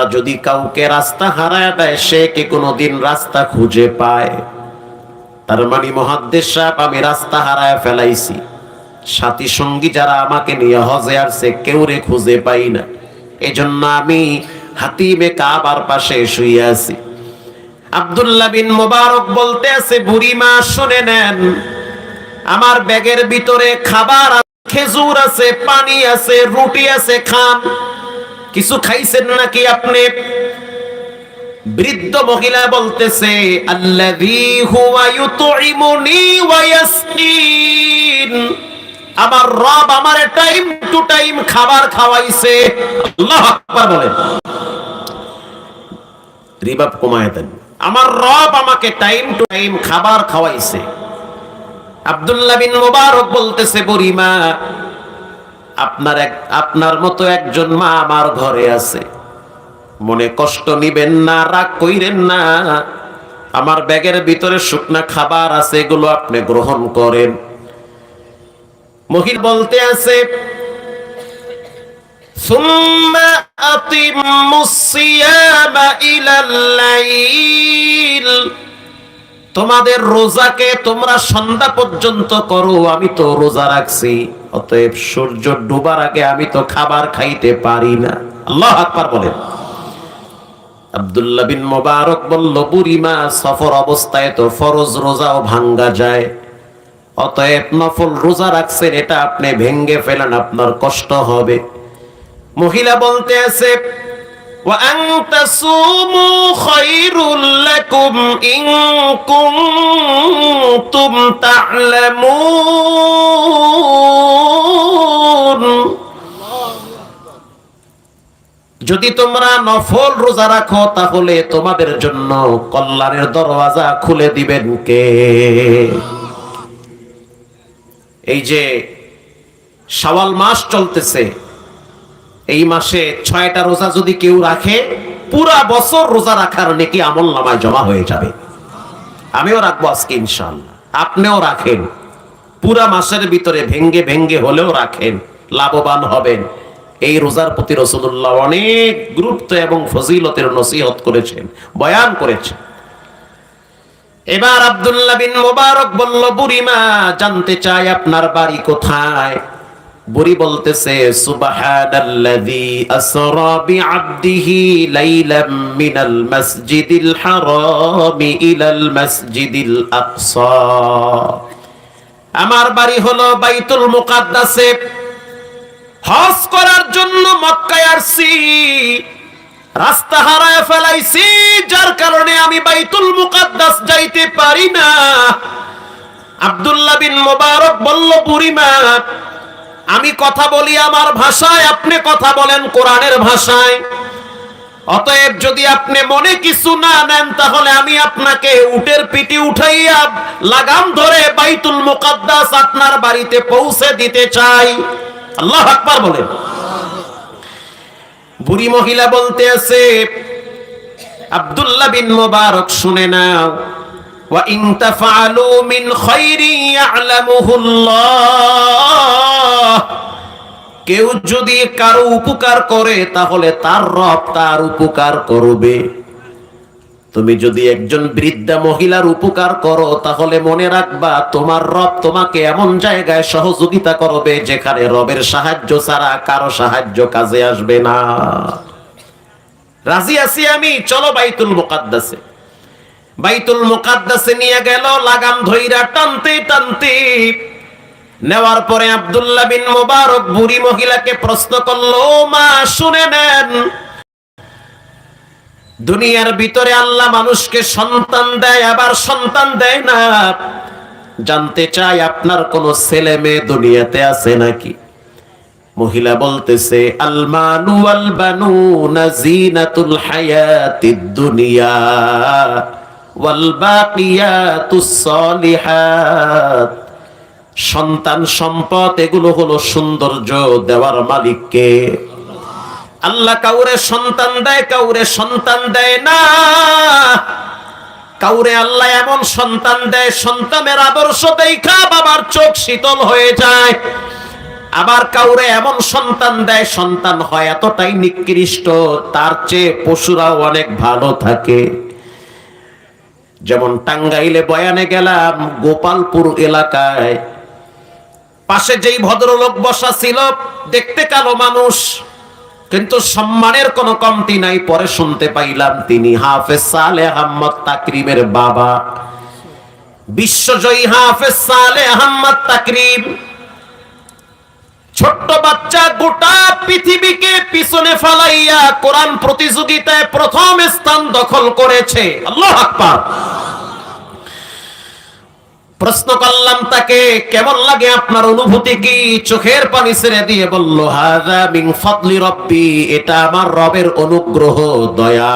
আল্লাহ যদি কাউকে রাস্তা হারায় দেয়, সে কি কোনোদিন রাস্তা খুঁজে পায়? তার মানে মুহাদ্দিস সাহেব, আমি রাস্তা হারায় ফেলাইছি। সাথী সঙ্গী যারা আমাকে নিয়ে হজে আসছে, কেউ রে খুঁজে পাই না। এজন্য আমি হাতিমে কাবার পাশে শুয়ে আছি। আব্দুল্লাহ বিন মুবারক বলতে আছে, বুড়িমা শুনে নেন, আমার ব্যাগের ভিতরে খাবার আছে, খেজুর আছে, পানি আছে, রুটি আছে, খান। কিছু খাইছেন নাকি আপনি? বৃদ্ধ মহিলা বলতেছে, আল্লাযী হুয়া ইউতঈমুনি ওয়া ইয়াসকিন, আমার রব আমারে টাইম টু টাইম খাবার খাওয়াইছে। আল্লাহু আকবার বলেন। রিবাব কমায় দেন। আমার রব আমাকে টাইম টু টাইম খাবার খাওয়াইছে। আব্দুল্লাহ বিন মুবারক বলতেছে, বুড়িমা, আপনার মতো একজন মা আমার ঘরে আছে, মনে কষ্ট নিবেন না, রাগ কইরেন না। আমার ব্যাগের ভিতরে শুকনা খাবার আছে, এগুলো আপনি গ্রহণ করেন। মহিলা বলতে আছে, সুম্মা আতিম্মুস সিয়ামা ইলাল লাইল, তোমাদের রোজাকে তোমরা সন্ধ্যা পর্যন্ত করো, আমি তো রোজা রাখছি, অতএব সূর্য ডুবার আগে আমি তো খাবার খাইতে পারি না। আল্লাহু আকবার বলেন। আব্দুল্লাহ বিন মুবারক বলল, বুড়িমা, সফর অবস্থায় তো ফরজ রোজাও ভাঙ্গা যায়, অতএব নফল রোজা রাখছেন, এটা আপনি ভেঙ্গে ফেলেন, আপনার কষ্ট হবে। মহিলা বলতে আছে, ওয়া আন তাসুমু খায়রুল লাকুম ইন কুনতুম তা'লামুন, যদি তোমরা নফল রোজা রাখো তাহলে তোমাদের জন্য কল্যাণের দরওয়াজা খুলে দিবেন কে? এই যে শাওয়াল মাস চলতেছে, এই মাসে 6টা রোজা যদি কেউ রাখে, পুরা বছর রোজা রাখার নেকি আমলনামায় জমা হয়ে যাবে। আমিও রাখবো আজকে ইনশাআল্লাহ, আপনিও রাখেন, পুরা মাসের ভিতরে ভেঙ্গে ভেঙ্গে হলেও রাখেন, লাভবান হবেন। এই রোজার প্রতি রাসূলুল্লাহ অনেক গুরুত্ব এবং ফজিলতের নসিহত করেছেন, বয়ান করেছেন। এবার আব্দুল্লাহ বিন মুবারক বলল, বুড়িমা, জানতে চাই আপনার বাড়ি কোথায়? বুড়ি বলতেছে, সুবহানাল্লাযী আসরা বিআবদিহি লাইলাম মিনাল মাসজিদিল হারামি ইলাল মাসজিদিল আকসা, আমার বাড়ি হলো বাইতুল মুকাদ্দাসে, হজ করার জন্য মক্কায় আসছি, রাস্তা হারায় ফেলাইছি, যার কারণে আমি বাইতুল মুকাদ্দাস যাইতে পারি না। আব্দুল্লাহ বিন মুবারক বলল, বুড়িমা, আমি কথা বলি আমার ভাষায়, আপনি কথা বলেন কোরআনের ভাষায়, অতএব যদি আপনি মনে কিছু না নেন, তাহলে আমি আপনাকে উটের পিঠে উঠাইয়া লাগাম ধরে বাইতুল মুকাদ্দাস আপনার বাড়িতে পৌঁছে দিতে চাই। আল্লাহু আকবার বলেন। বুড়ি মহিলা বলতে আছে, আব্দুল্লাহ বিন মুবারক শুনে নাও, ওয়া ইন তাফআলু মিন খায়রিন ইয়া'লামুহুল্লাহ, কেউ যদি কারো উপকার করে তাহলে তার রব তার উপকার করবে। তুমি যদি একজন বৃদ্ধা মহিলার উপকার করো, তাহলে মনে রাখবা তোমার রব তোমাকে এমন জায়গায় সহযোগিতা করবে যেখানে রবের সাহায্য ছাড়া কারো সাহায্য কাজে আসবে না। রাজি আছি আমি, চলো বাইতুল মুকাদ্দাসে। বাইতুল মুকাদ্দাসে নিয়ে গেল, লাগাম ধইরা টানতে টানতে নেওয়ার পরে আব্দুল্লাহ বিন মুবারক বুড়ি মহিলাকে প্রশ্ন করলো, মা শুনে নেন, দুনিয়ার ভিতরে আল্লাহ মানুষকে সন্তান দেয়, আবার সন্তান দেয় না, জানতে চাই আপনার কোন ছেলে মেয়ে দুনিয়াতে আছে নাকি? মহিলা বলতেছে, আল মালু ওয়াল বানুনা যিনাতুল হায়াতিদ দুনিয়া ওয়াল বাকিয়াতুস সালিহাত, সন্তান সম্পদ এগুলো হলো সৌন্দর্য, দেওয়ার মালিক কে? আল্লাহ কাউরে সন্তান দেয়, কাউরে সন্তান দেয় না। কাউরে আল্লাহ এমন সন্তান দেয়, সন্তানের আদর্শ দেখা বাবার চোখ শীতল হয়ে যায়। আবার কাউরে এমন সন্তান দেয়, সন্তান হয় এতটাই নিকৃষ্ট, তার চেয়ে পশুরাও অনেক ভালো থাকে। যেমন টাঙ্গাইলে বয়ানে গেলাম, গোপালপুর এলাকায় পাশে যেই ভদ্রলোক বসা ছিল, দেখতে কালো মানুষ, কিন্তু সম্মানের কোনো কমতি নাই। পরে শুনতে পাইলাম তিনি হাফেজ সালেহ আহমদ তাকরিমের বাবা, বিশ্বজয়ী হাফেজ সালেহ আহমদ তাকরিম। ছোট্ট বাচ্চা গোটা পৃথিবীকে পিছনে ফালাইয়া কোরআন প্রতিযোগিতায় প্রথম স্থান দখল করেছে। আল্লাহু আকবার। প্রশ্ন করলাম তাকে, কেমন লাগে আপনার অনুভূতি কি? চোখের পানি ছেড়ে দিয়ে বলল, হাযা মিন ফাদলি রাব্বি, এটা আমার রবের অনুগ্রহ, দয়া।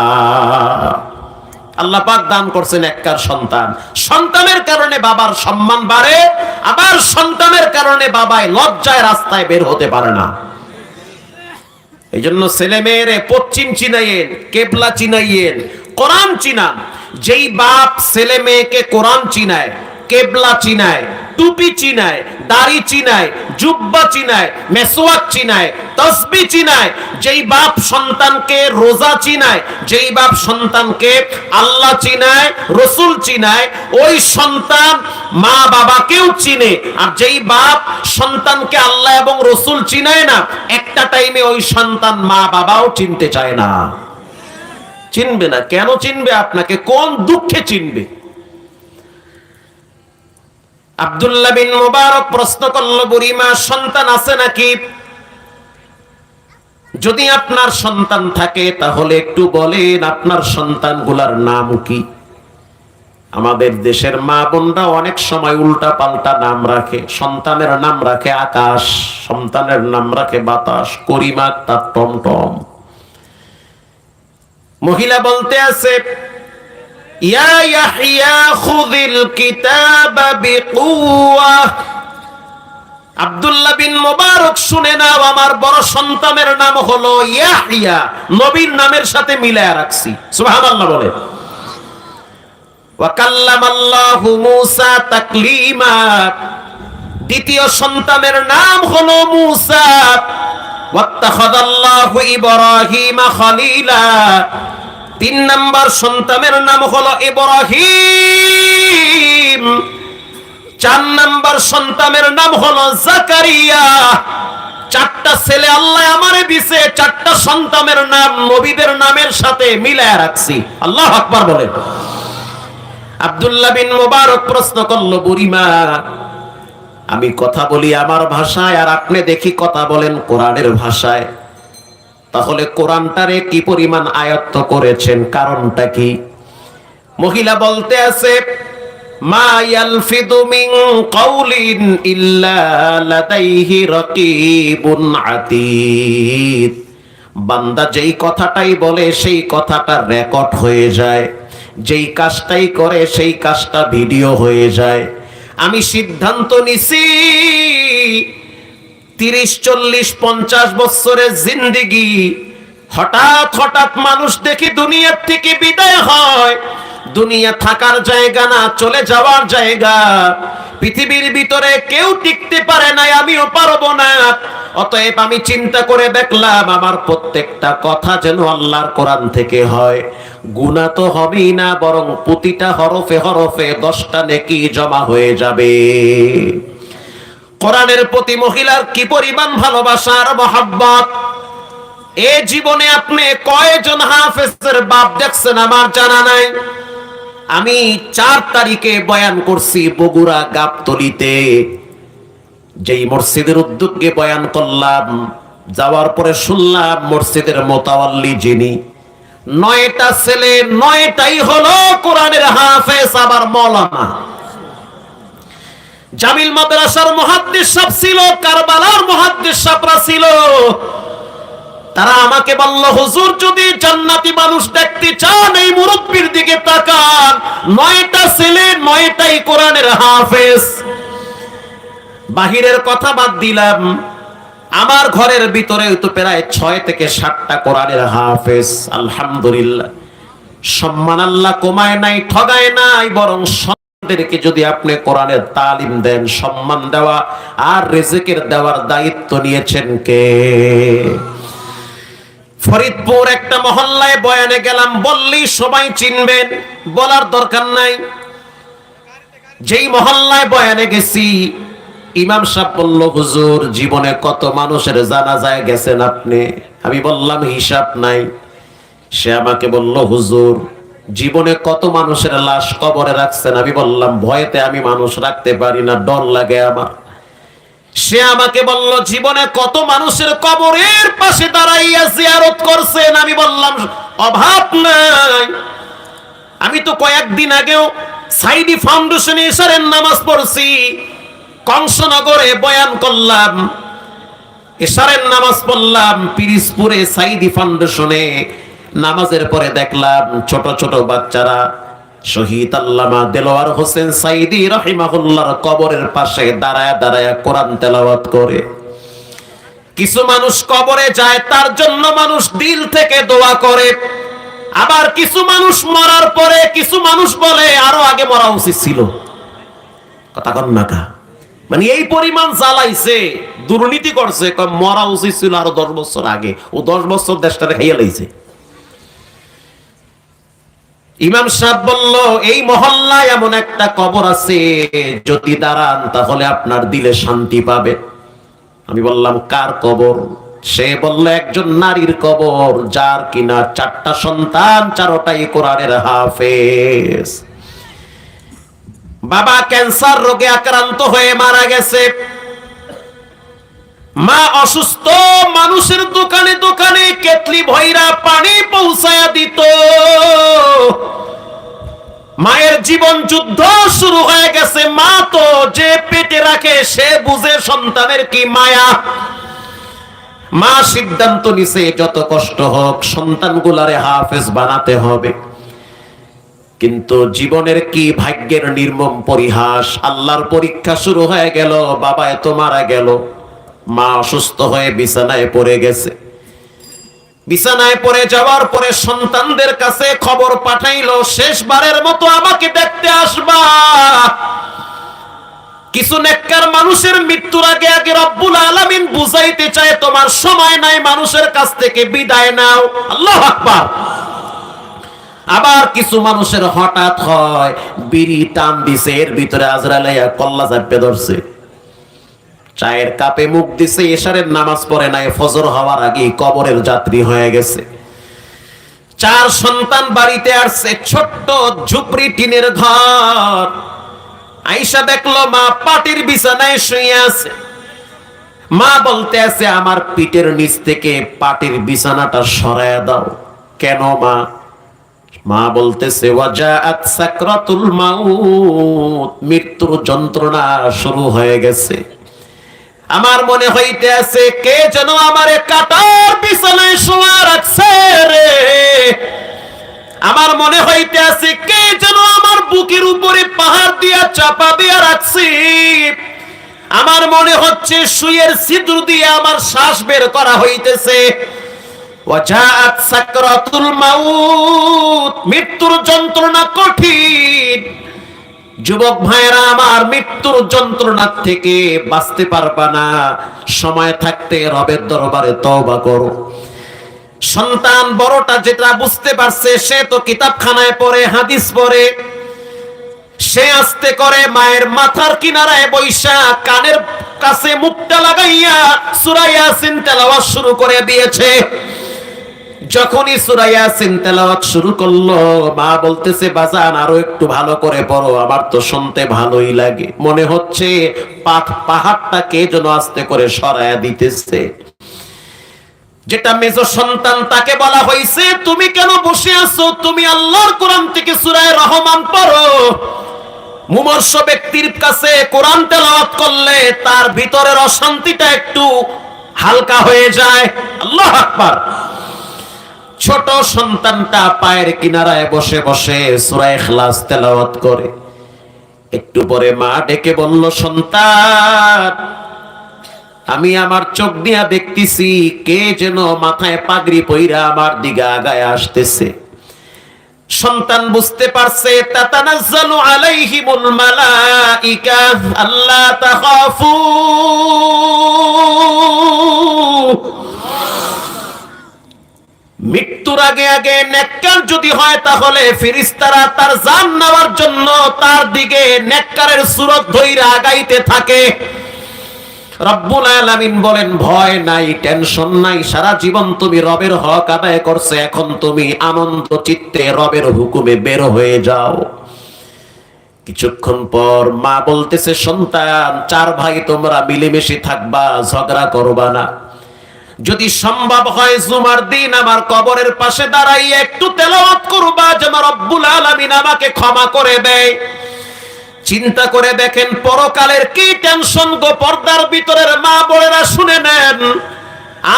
আল্লাহ পাক দান করছেন একটার সন্তান, সন্তানের কারণে বাবার সম্মান বাড়ে, আবার সন্তানের কারণে বাবায় লজ্জায় রাস্তায় বের হতে পারে না। এই জন্য ছেলে মেয়েরে পশ্চিম চিনাইয়েন, কেবলা চিনাইয়েন, কোরআন চিনান। যেই বাপ ছেলে মেয়েকে কোরআন চিনায়, কেবলা চিনায়, টুপি চিনায়, দাড়ি চিনায়, জুব্বা চিনায়, মেসওয়াক চিনায়, তাসবিহ চিনায়, যেই বাপ সন্তানকে রোজা চিনায়, যেই বাপ সন্তানকে আল্লাহ চিনায়, রসুল চিনায়, ওই সন্তান মা বাবাকেও চিনে। আর যেই বাপ সন্তানকে আল্লাহ এবং রসুল চিনায় না, একটা টাইমে ওই সন্তান মা বাবাও চিনতে চায় না। চিনবে না। কেন চিনবে? আপনাকে কোন দুঃখে চিনবে? আব্দুল্লাহ বিন মুবারক প্রশ্ন করল, বুড়িমা সন্তান আছে নাকি? যদি আপনার সন্তান থাকে তাহলে একটু বলেন আপনার সন্তানগুলার নাম কি? আমাদের দেশের মা বোনরা অনেক সময় উল্টা পাল্টা নাম রাখে। সন্তানের নাম রাখে আকাশ, সন্তানের নাম রাখে বাতাস, করিমা তার টমটম। মহিলা বলতে আছে, ইয়া ইয়াহইয়া খুযিল কিতাবা বিকুওয়া। আব্দুল্লাহ বিন মুবারক শুনে নাও, আমার বড় সন্তানের নাম হলো ইয়াহইয়া, নবীর নামের সাথে মিলায়া রাখছি। সুবহানাল্লাহ বলে। ওয়া কাল্লামাল্লাহু মূসা তাকলিমা, দ্বিতীয় সন্তানের নাম হলো মূসা। ওয়াত্তাখাযাল্লাহু ইব্রাহিমা খলিলা, তিন নাম্বার সন্তানের নাম হলো ইব্রাহিম। চার নাম্বার সন্তানের নাম হলো জাকারিয়া। চারটা ছেলে আল্লাহ আমারে দিছে, চারটা সন্তানের নাম নবীদের নামের সাথে মিলায়া রাখছি। আল্লাহু আকবার বলেন। আব্দুল্লাহ বিন মুবারক প্রশ্ন করলো, বুড়িমা আমি কথা বলি আমার ভাষায়, আর আপনি দেখি কথা বলেন কোরআনের ভাষায়, তাহলে কোরআনটারে কি পরিমাণ আয়ত্ত করেছেন, কারণটা কি? মহিলা বলতে আছে, মা ইয়ালফিদু মিন কাউলিন ইল্লা লাদাইহি রাকিবুন আতীদ। বান্দা যেই কথাটাই বলে সেই কথাটা রেকর্ড হয়ে যায়, যেই কাজটাই করে সেই কাজটা ভিডিও হয়ে যায়। আমি সিদ্ধান্ত নিছি 30, 40, 50 বছরের জিন্দেগি, হঠাৎ হঠাৎ মানুষ দেখি দুনিয়ার থেকে বিদায় হয়। দুনিয়া থাকার জায়গা না, চলে যাওয়ার জায়গা। পৃথিবীর ভিতরে কেউ টিকতে পারে না, আমিও পারবো না। অতএব আমি চিন্তা করে দেখলাম আমার প্রত্যেকটা কথা যেন আল্লাহর কোরআন থেকে হয়। গুনাহ তো হবেই না, বরং প্রতিটা হরফে হরফে 10টা নেকি জমা হয়ে যাবে। কোরআনের প্রতি মহিলার কি পরিমাণ ভালোবাসার মহব্বত! এ জীবনে আপনি কয়জন হাফেজের বাপ দেখছেন আমার জানা নাই। আমি 4 তারিখে বয়ান করছি বগুড়া গাবতলীতে, যেই মসজিদের উদ্যোগে বয়ান করলাম। যাওয়ার পরে শুনলাম মসজিদের মোতাওয়াল্লি যিনি, 9টা ছেলে 9টাই হলো কোরআনের হাফেজ, আবার মাওলানা। জামিল মাদ্রাসার মুহাদ্দিস সাহেব ছিল, কারবালার মুহাদ্দিস সাহেবরা ছিল। তারা আমাকে বলল, হুজুর যদি জান্নাতি মানুষ দেখতে চান এই মুরব্বির দিকে তাকান, 9টা ছেলে 9টাই কোরআনের হাফেজ। বাহিরের কথা বাদ দিলাম, আমার ঘরের ভিতরে তো প্রায় 6 থেকে 7টা কোরআনের হাফেজ। আলহামদুলিল্লাহ, সম্মান আল্লাহ কমায় নাই, ঠগায় নাই, বরং সন্তানদেরকে যদি আপনি কোরআনের তালিম দেন, সম্মান দেওয়া আর রিজিকের দেওয়ার দায়িত্ব নিয়েছেন কে? ফরিদপুর একটা মহল্লায় বয়ানে গেলাম, বললেই সবাই চিনবেন, বলার দরকার নাই। যেই মহল্লায় বয়ানে গেছি, ইমাম সাহেব বলল, হুজুর জীবনে কত মানুষের জানাজায় গেছেন আপনি? আমি বললাম হিসাব নাই। সে আমাকে বলল, হুজুর জীবনে কত মানুষের লাশ কবরে রাখছেন? আমি বললাম ভয়েতে আমি মানুষ রাখতে পারি না, ডর লাগে আমার। সে আমাকে বলল, জীবনে কত মানুষের কবরের পাশে দাঁড়াইয়া জিয়ারত করছেন? আমি বললাম অভাব নাই। আমি তো কয়েকদিন আগেও সাইদি ফাউন্ডেশনে এশারের নামাজ পড়ছি, কংসনগরে বয়ান করলাম, এশারের নামাজ পড়লাম পিরিজপুরে সাইদি ফাউন্ডেশনে। নামাজের পরে দেখলাম ছোট ছোট বাচ্চারা শহীদ আল্লামা দেলোয়ার হোসেন সাইদি রাহিমাহুল্লাহর কবরের পাশে দাঁড়ায় দাঁড়ায় কোরআন তেলাওয়াত করে। কিছু মানুষ কবরে যায়, তার জন্য মানুষ দিল থেকে দোয়া করে। আবার কিছু মানুষ মরার পরে কিছু মানুষ বলে আরো আগে মরা উচিত ছিল। কথা কন না কা, মানে এই পরিমাণ জ্বালাইছে, দুর্নীতি করছে, মরা উচিত ছিল আরো 10 বছর আগে। ও 10 বছর দেশটারে খাইয়া লাইছে। ইমাম সাহেব বলল, এই মহল্লায় এমন একটা কবর আছে, যদি দাঁড়ান তাহলে আপনার দিলে শান্তি পাবে। আমি বললাম কার কবর? সে বলল একজন নারীর কবর, যার কিনা 4টা সন্তান, 4টাই কোরআনের হাফেজ। বাবা ক্যান্সার রোগে আক্রান্ত হয়ে মারা গেছে, মা অসুস্থ, মানুষের দোকানে দোকানে কেতলি ভৈরা পানি পৌঁছায়া দিত। মায়ের জীবন যুদ্ধ শুরু হয়ে গেছে। মা তো যে পেটে রাখে সে বুঝে সন্তানের কি মায়া। মা সিদ্ধান্ত নিছে যত কষ্ট হোক সন্তানগুলারে হাফেজ বানাতে হবে। কিন্তু জীবনের কি ভাগ্যের নির্মম পরিহাস, আল্লাহর পরীক্ষা শুরু হয়ে গেল। বাবা এত মারা গেল, মা অসুস্থ হয়ে বিছানায় পড়ে গেছে। বিছানায় পড়ে যাওয়ার পরে সন্তানদের কাছে খবর পাঠাইলো, শেষবারের মতো আমাকে দেখতে আসবা। কিছু নেককার মানুষের মৃত্যুর আগে আগে রব্বুল আলামিন বুঝাইতে চায় তোমার সময় নাই, মানুষের কাছ থেকে বিদায় নাও। আল্লাহু আকবার। আবার কিছু মানুষের হঠাৎ হয়, বিড়ি টান দিছে, এর ভিতরে আজরাইল আইয়া কল্লা চাপে ধরছে। চায়ের কাপে মুখ দিছে, এশারের নামাজ পড়ে নাই, ফজর হওয়ার আগেই কবরের যাত্রী হয়ে গেছে। 4 সন্তান বাড়িতে আসছে, ছোট্ট ঝুপড়ি টিনের ঘর। আয়েশা দেখলো মা পাটির বিছানায় শুয়ে আছে। মা বলতে আছে, আমার পিঠের নিচ থেকে পাটির বিছানাটা সরায়া দাও। কেন মা? মা বলতেছে, ওয়াজাআত সাকরাতুল মাউত, মৃত্যুর যন্ত্রণা শুরু হয়ে গেছে। আমার মনে হইতে আছে কে যেন আমারে কাটার বিছানায় শোয়া রাখছে রে। আমার মনে হইতে আছে কে যেন আমার বুকের উপরে পাহাড় দিয়া চাপা দিয়া রাখছি। আমার মনে হচ্ছে সুইয়ের ছিদ্র দিয়ে আমার শ্বাস বের করা হইতেছে। ওয়াজাআত সাকরাতুল মাউত, মৃত্যুর যন্ত্রণা কঠিন। যুবক ভাইরা আমার, মৃত্যুর যন্ত্রণা থেকে বাঁচতে পারবা না, সময় থাকতে রবের দরবারে তওবা করো। সন্তান বড়টা যেটা বুঝতে পারছে, সে তো কিতাবখানায় পড়ে, হাদিস পড়ে। সে আস্তে করে মায়ের মাথার কিনারায় বৈশা কানের কাছে মুখটা লাগাইয়া সূরা ইয়াসিন তেলাওয়াত শুরু করে দিয়েছে। যখনই সূরা ইয়াসিন তেলাওয়াত শুরু করলো, মা বলতেছে, বাজান আরো একটু ভালো করে পড়ো, আমার তো শুনতে ভালোই লাগে। মনে হচ্ছে পাহাড়টা কে যেন আস্তে করে সরায়া দিতেছে। যেটা মেজ সন্তান, তাকে বলা হয়েছে, তুমি কেন বসে আছো? তুমি আল্লাহর কোরআন থেকে সূরা রহমান পড়ো। মুমূর্ষ ব্যক্তির কাছে কোরআন তেলাওয়াত করলে তার ভিতরের অশান্তিটা একটু হালকা হয়ে যায়। আল্লাহু আকবার। ছোট সন্তানটা পায়ের কিনারায় বসে বসে সূরা ইখলাস তেলাওয়াত করে। একটু পরে মা ডেকে বলল, সন্তান, আমি আমার চোখ দিয়া দেখতেছি কে যেন মাথায় পাগড়ি পইরা আমার দিকে আগায় আসতেছে। সন্তান বুঝতে পারছে, তাতানাজ্জালু আলাইহিমুল মালাইকা আল্লা তাখাফু, মৃত্যুর আগে আগে নেককার যদি হয় তাহলে ফেরেশতারা তার জান নেওয়ার জন্য তার দিকে নেককারের সূরত ধইরা আগাইতে থাকে। রব্বুল আলামিন বলেন, ভয় নাই, টেনশন নাই, সারা জীবন তুমি রবের হক আদায় করছো, এখন তুমি আনন্দ চিত্তে রবের হুকুমে বের হয়ে যাও। কিছুক্ষণ পর মা বলতেছে, সন্তান, 4 ভাই তোমরা মিলেমিশে থাকবা, ঝগড়া করবা না। যদি সম্ভব হয় জুমার দিন আমার কবরের পাশে দাঁড়াইয়া একটু তেলাওয়াত করবা যেন রব্বুল আলামিন আমাকে ক্ষমা করে দেয়। চিন্তা করে দেখেন পরকালের কি টেনশন গো, পর্দার ভিতরের মা বোনেরা শুনে নেন।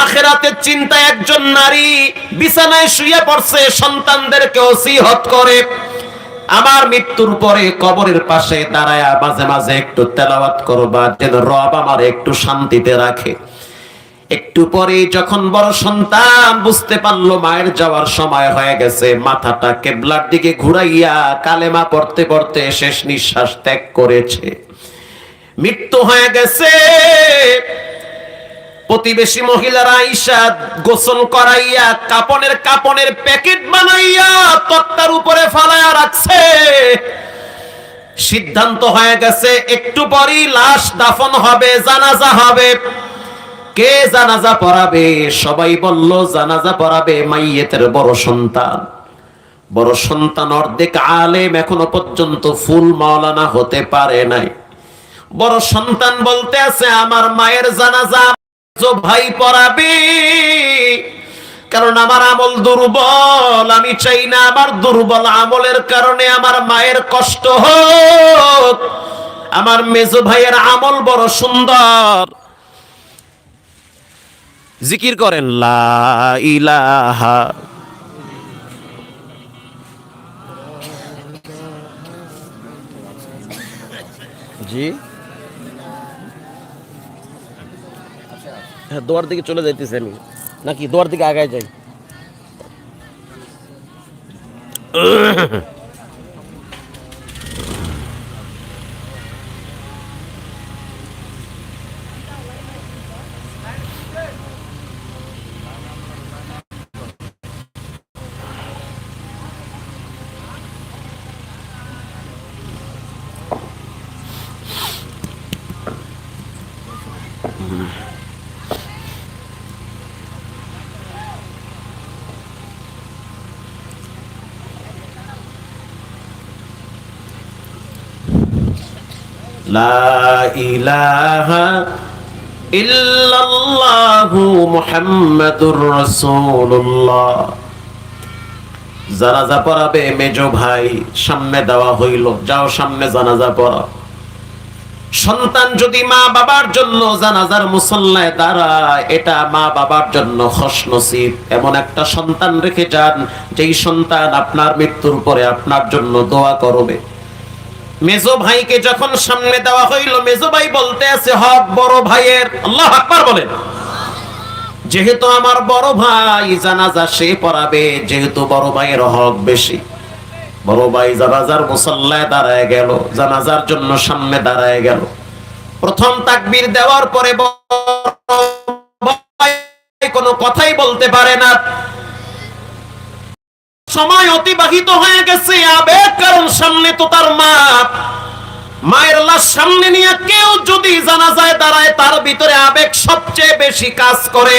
আখিরাতের চিন্তা একজন নারী বিছানায় শুয়ে পড়ছে, সন্তানদেরকে ওসিয়ত করে, আমার মৃত্যুর পরে কবরের পাশে দাঁড়ায়া মাঝে মাঝে একটু তেলাওয়াত করবা যেন রব আমার একটু শান্তিতে রাখে। একটু পরে যখন বড় সন্তান বুঝতে পারলো মায়ের যাওয়ার সময় হয়ে গেছে, মাথাটা কিবলার দিকে ঘুরাইয়া কালেমা পড়তে পড়তে শেষ নিঃশ্বাস ত্যাগ করেছে, মৃত্যু হয়ে গেছে। প্রতিবেশী মহিলারা আইসা গোসল করাইয়া কাপনের প্যাকেট বানাইয়া তক্তার উপরে ফালাইয়া রাখছে। সিদ্ধান্ত হয়ে গেছে একটু পরেই লাশ দাফন হবে, জানাজা হবে। কে জানাজা পড়াবে? সবাই বলল জানাজা পড়াবে মাইয়েতের বড় সন্তান। বড় সন্তান অর্ধেক আলেম, এখনো পর্যন্ত ফুল মাওলানা হতে পারে নাই। বড় সন্তান বলতে আছে, আমার মায়ের জানাজা ভাই পড়াবে, কারণ আমার আমল দুর্বল, আমি চাই না আমার দুর্বল আমলের কারণে আমার মায়ের কষ্ট হোক। আমার মেজো ভাইয়ের আমল বড় সুন্দর। জিকির করেন লা ইলাহা, জি হ্যাঁ, দোয়ার দিকে চলে যাইতেছি আমি, নাকি দোয়ার দিকে আগায় যাই? লা ইলাহা ইল্লাল্লাহু মুহাম্মাদুর রাসূলুল্লাহ। জানাজা পড়াবে মেজো ভাই, সামনে দেওয়া হইল, যাও সামনে জানাজা পড়া। সন্তান যদি মা বাবার জন্য জানাজার মুসল্লায় দাঁড়ায়, এটা মা বাবার জন্য খুশনসিব। এমন একটা সন্তান রেখে যান যেই সন্তান আপনার মৃত্যুর পরে আপনার জন্য দোয়া করবে। মেজো ভাইকে যখন সামনে দেওয়া হইল, মেজো ভাই বলতে আছে হক বড় ভাইয়ের। আল্লাহু আকবার বলেন। যেহেতু আমার বড় ভাই জানাজা সে পড়াবে, যেহেতু বড় ভাইয়ের হক বেশি, বড় ভাই জানাজার মুসল্লায় দাঁড়ায় গেল, জানাজার জন্য সামনে দাঁড়ায় গেল। প্রথম তাকবীর দেওয়ার পরে কোনো কথাই বলতে পারে না। সময় অতিবাহিত হয়ে গেছে, আবেগ, কারণ সামনে তো তার মা, মায়ের লাশ সামনে নিয়ে কেউ যদি জানাজায় দাঁড়ায় তার ভিতরে আবেগ সবচেয়ে বেশি কাজ করে।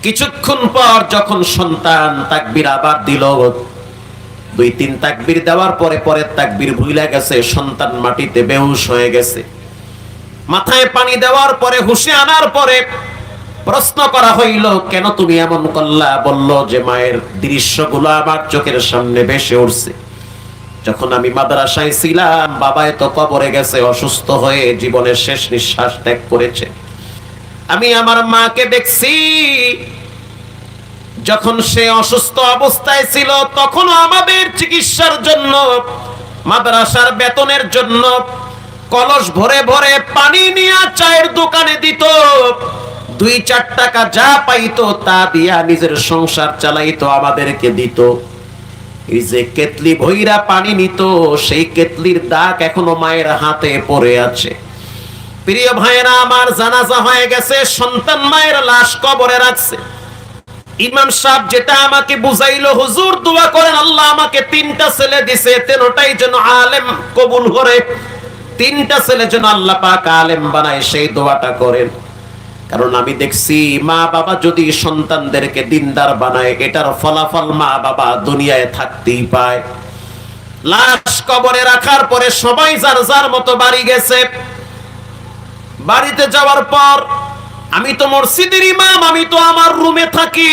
কিছুক্ষণ পর যখন সন্তান তাকবীর আবার দিল, 2-3 তাকবীর দেওয়ার পরে পরের তাকবীর ভুলে গেছে, সন্তান মাটিতে বেহুশ হয়ে গেছে। মাথায় পানি দেওয়ার পরে হুঁশে আনার পরে প্রশ্ন করা হইল, কেন তুমি এমন করলা? বলল যে মায়ের দৃশ্যগুলো আমার চোখের সামনে ভেসে উঠছে। যখন আমি মাদ্রাসায় ছিলাম, বাবাই তো কবরে গেছে, অসুস্থ হয়ে জীবনের শেষ নিঃশ্বাস ত্যাগ করেছে। আমি আমার মাকে দেখছি যখন সে অসুস্থ অবস্থায় ছিল, তখন আমাদের চিকিৎসার জন্য, মাদ্রাসার বেতনের জন্য কলস ভরে ভরে পানি নিয়ে চায়ের দোকানে দিত। 2-4 টাকা যা পাইতো তা দিয়া নিজের সংসার চালাইতো, আমাদেরকে দিত। এই যে কেতলি ভইরা পানি নিত, সেই কেতলির দাগ এখনো মায়ের হাতে পড়ে আছে। প্রিয় ভাইয়েরা আমার, জানাজা হয়ে গেছে, সন্তান মায়ের লাশ কবরে রাখছে। ইমাম সাহেব যেটা আমাকে বুঝাইলো, হুজুর দোয়া করেন আল্লাহ আমাকে 3টা ছেলে দিছে, 3টাই যেন আলেম কবুল করে, 3টা ছেলে যেন আল্লাহ পাক আলেম বানায়, সেই দোয়াটা করেন। কারণ আমি দেখছি মা বাবা যদি সন্তানদেরকে দিনদার বানায়, এটার ফলাফল মা বাবা দুনিয়ায় থাকতেই পায়। লাশ কবরে রাখার পরে সবাই যার যার মতো বাড়ি গেছে। বাড়িতে যাওয়ার পর আমি তো মসজিদের ইমাম, আমি তো আমার রুমে থাকি,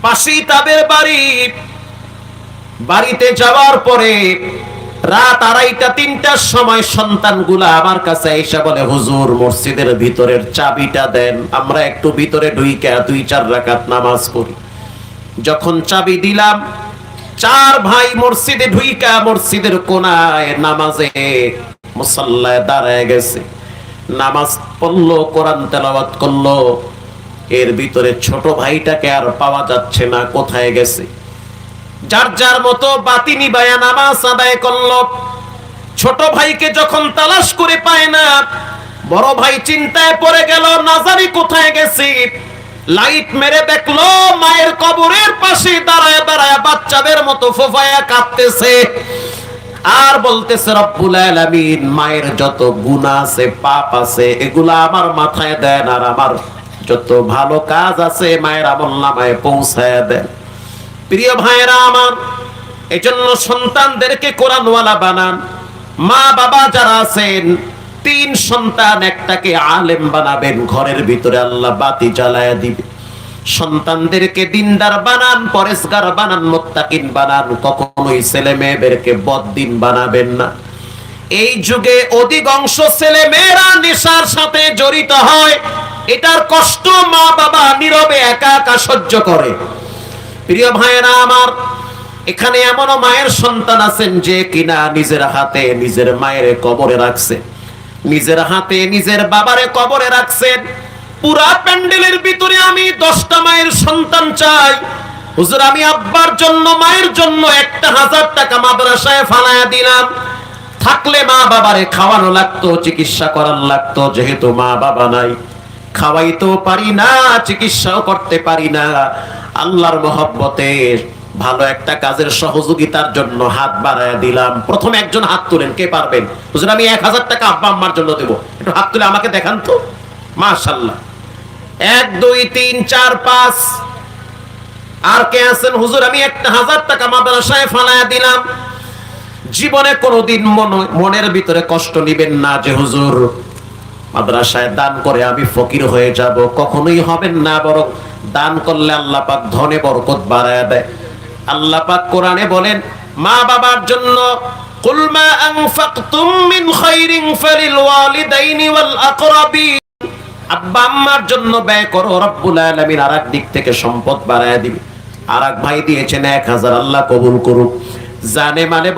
পাশেই তাদের বাড়ি। বাড়িতে যাওয়ার পরে রাত 2:30-3টার সময় সন্তানগুলা আমার কাছে এসে বলে, হুজুর মসজিদের ভিতরের চাবিটা দেন, আমরা একটু ভিতরে ঢুইকা 2-4 রাকাত নামাজ পড়ি। যখন চাবি দিলাম, 4 ভাই মসজিদে ঢুইকা মসজিদের কোনায় নামাজে মুসাল্লায় দাঁড়ায় গেছে, নামাজ পড়লো, কোরআন তেলাওয়াত করলো। এর ভিতরে ছোট ভাইটাকে আর পাওয়া যাচ্ছে না, কোথায় গেছে? যার যার মতো বাতি নিবায়া নামাজ আদায় করলো। ছোট ভাইকে যখন তালাশ করে পায় না, বড় ভাই চিন্তায় পড়ে গেল, না জানি কোথায় গেছে। লাইট মেরে দেখলো মায়ের কবরের পাশে দাঁড়ায় দাঁড়ায় বাচ্চাদের মতো ফোফায়া কাঁদতেছে আর বলতেছে, রব্বুল আলামিন মায়ের যত গুনাহ আছে, পাপ আছে, এগুলা আমার মাথায় দেন, আর আমার যত ভালো কাজ আছে মায়ের আমলনামায় পৌঁছায় দেন। প্রিয় ভাইরা আমার, এজন্য সন্তানদেরকে কোরআনওয়ালা বানান। মা বাবা যারা আছেন, 3 সন্তান, একটাকে আলেম বানাবেন, ঘরের ভিতরে আল্লাহ বাতি জ্বালায়া দিবে। সন্তানদেরকে দিনদার বানান, পরেশগার বানান, মুত্তাকিন বানান, কখনোই ছেলে মেয়েদেরকে বদদিন বানাবেন না। এই যুগে অধিকাংশ ছেলে মেয়েরা নেশার সাথে জড়িত হয়, এটার কষ্ট মা বাবা নীরবে একা একা সহ্য করে। প্রিয় ভাইয়েরা আমার, এখানে এমনও মায়ের সন্তান আছেন যে কিনা নিজের হাতে নিজের মায়ের কবরে রাখছে, নিজের হাতে নিজের বাবারে কবরে রাখছেন। পুরা প্যান্ডেলের ভিতরে আমি 10টা মায়ের সন্তান চাই, হুজুর আমি আব্বার জন্য মায়ের জন্য 1000 টাকা মাদ্রাসায় ফালায়া দিলাম। থাকলে মা বাবারে খাওয়ানো লাগতো, চিকিৎসা করার লাগতো, যেহেতু মা বাবা নাই, খাওয়াইতেও পারি না, চিকিৎসাও করতে পারি না। আল্লাহর মহব্বতে ভালো একটা কাজের সহযোগিতার জন্য হাত বাড়ায় দিলাম। প্রথমে একজন হাত তুলেন, কে পারবেন? হুজুর আমি 1000 টাকা আব্বা আম্মার জন্য দেব, একটু হাত তুলে আমাকে দেখান তো। মাশাআল্লাহ, 1 2 3 4 5। আর কে আছেন? হুজুর আমি 1000 টাকা মাদ্রাসায় ফালায়া দিলাম। জীবনে কোনোদিন মনের ভিতরে কষ্ট নিবেন না যে হুজুর মাদ্রাসায় দান করে আমি ফকির হয়ে যাব, কখনোই হবেন না। বরং দান করলে আল্লাহ পাক ধনে বরকত বাড়ায় দেয়। আল্লাহ পাক কোরআনে বলেন, মা বাবার জন্য কুল মা আনফাকতুম মিন খাইরিন ফালিল ওয়ালিদাইনি ওয়াল আকরাবিন, আব্বা আম্মার জন্য ব্যয় করো, রব্বুল আলামিন আরেক দিক থেকে সম্পদ বাড়ায় দিবে। আরেক ভাই দিয়েছেন 1000, আল্লাহ কবুল করুক। জানে মানে